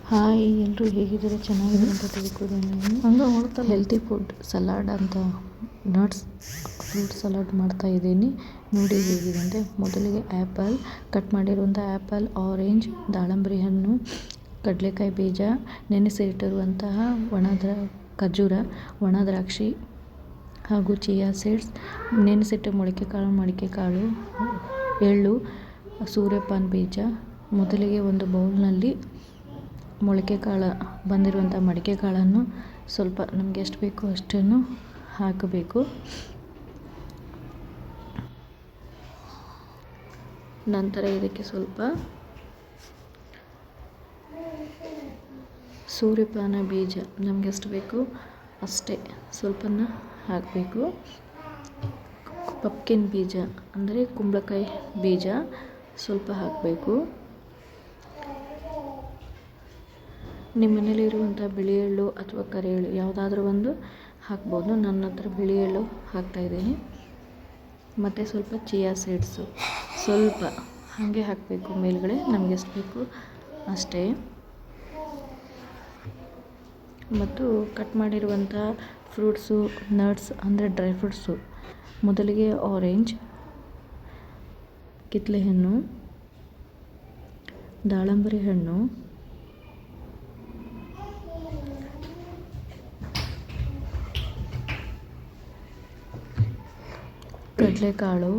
Hi, ಎಲ್ಲರೂ ಹೇಗಿದ್ದೀರಾ? ಚೆನ್ನಾಗಿದ್ದೀರಾ ಅಂತ ತಿಳ್ಕೊಂಡಿದ್ದೀನಿ. ಹೆಲ್ತಿ ಫುಡ್ ಸಲಾಡ್ ಅಂತ ಫ್ರೂಟ್ ಸಲಾಡ್ ಮಾಡ್ತಾ ಇದ್ದೀನಿ. ನೋಡಿ ಹೇಗಿದೆ ಅಂತ. ಮೊದಲಿಗೆ ಆ್ಯಪಲ್, ಕಟ್ ಮಾಡಿರುವಂಥ ಆ್ಯಪಲ್, ಆರೆಂಜ್, ದಾಳಂಬರಿ ಹಣ್ಣು, ಕಡಲೆಕಾಯಿ ಬೀಜ, ನೆನೆಸಿಟ್ಟಿರುವಂತಹ ಖರ್ಜೂರ, ಒಣ ದ್ರಾಕ್ಷಿ ಹಾಗೂ ಚಿಯಾ ಸೀಡ್ಸ್, ನೆನೆಸಿಟ್ಟ ಮೊಳಕೆ ಕಾಳು, ಎಳ್ಳು, ಸೂರ್ಯಪಾನ ಬೀಜ. ಮೊದಲಿಗೆ ಒಂದು ಬೌಲ್ನಲ್ಲಿ ಬಂದಿರುವಂಥ ಮಡಿಕೆ ಕಾಳನ್ನು ಸ್ವಲ್ಪ ನಮಗೆ ಎಷ್ಟು ಬೇಕೋ ಅಷ್ಟನ್ನು ಹಾಕಬೇಕು. ನಂತರ ಇದಕ್ಕೆ ಸ್ವಲ್ಪ ಸೂರ್ಯಪಾನ ಬೀಜ ನಮಗೆ ಎಷ್ಟು ಬೇಕು ಅಷ್ಟೇ ಸ್ವಲ್ಪನ ಹಾಕಬೇಕು. ಪಪ್ಕಿನ್ ಬೀಜ ಅಂದರೆ ಕುಂಬಳಕಾಯಿ ಬೀಜ ಸ್ವಲ್ಪ ಹಾಕಬೇಕು. ನಿಮ್ಮ ಮನೇಲಿ ಇರುವಂಥ ಬಿಳಿ ಎಳ್ಳು ಅಥವಾ ಕರಿ ಎಳ್ಳು ಯಾವುದಾದ್ರೂ ಒಂದು ಹಾಕ್ಬೋದು. ನನ್ನ ಹತ್ರ ಬಿಳಿ ಎಳ್ಳು ಹಾಕ್ತಾಯಿದ್ದೀನಿ. ಮತ್ತು ಸ್ವಲ್ಪ ಚಿಯಾ ಸೀಡ್ಸು ಸ್ವಲ್ಪ ಹಾಗೆ ಹಾಕಬೇಕು ಮೇಲ್ಗಡೆ, ನಮಗೆ ಎಷ್ಟು ಬೇಕು ಅಷ್ಟೇ. ಮತ್ತು ಕಟ್ ಮಾಡಿರುವಂಥ ಫ್ರೂಟ್ಸು, ನಟ್ಸ್ ಅಂದರೆ ಡ್ರೈ ಫ್ರೂಟ್ಸು. ಮೊದಲಿಗೆ ಆರೆಂಜ್, ಕಿತ್ತಳೆ ಹಣ್ಣು, ದಾಳಂಬರಿ ಹಣ್ಣು, ಕಡಲೆಕಾಳು,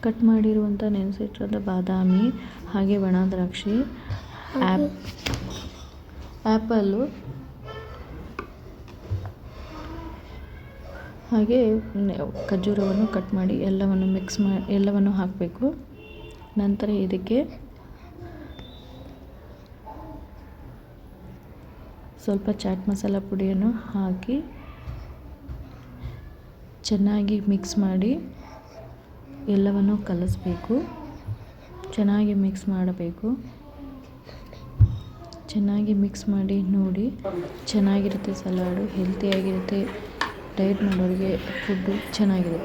ಕಟ್ ಮಾಡಿರುವಂಥ ನೆನೆಸಿಟ್ಟಿರುವಂಥ ಬಾದಾಮಿ, ಹಾಗೆ ಒಣ ದ್ರಾಕ್ಷಿ, ಆ್ಯಪಲ್ಲು, ಹಾಗೆ ಖರ್ಜೂರವನ್ನು ಕಟ್ ಮಾಡಿ ಎಲ್ಲವನ್ನು ಹಾಕಬೇಕು. ನಂತರ ಇದಕ್ಕೆ ಸ್ವಲ್ಪ ಚಾಟ್ ಮಸಾಲ ಪುಡಿಯನ್ನು ಹಾಕಿ ಚೆನ್ನಾಗಿ ಮಿಕ್ಸ್ ಮಾಡಿ ಎಲ್ಲವನ್ನು ಕಲಿಸ್ಬೇಕು. ಚೆನ್ನಾಗಿ ಮಿಕ್ಸ್ ಮಾಡಬೇಕು. ಚೆನ್ನಾಗಿ ಮಿಕ್ಸ್ ಮಾಡಿ ನೋಡಿ, ಚೆನ್ನಾಗಿರುತ್ತೆ ಸಲಾಡು, ಹೆಲ್ತಿಯಾಗಿರುತ್ತೆ. ಡಯಟ್ ಮಾಡೋರಿಗೆ ಫುಡ್ಡು ಚೆನ್ನಾಗಿರುತ್ತೆ.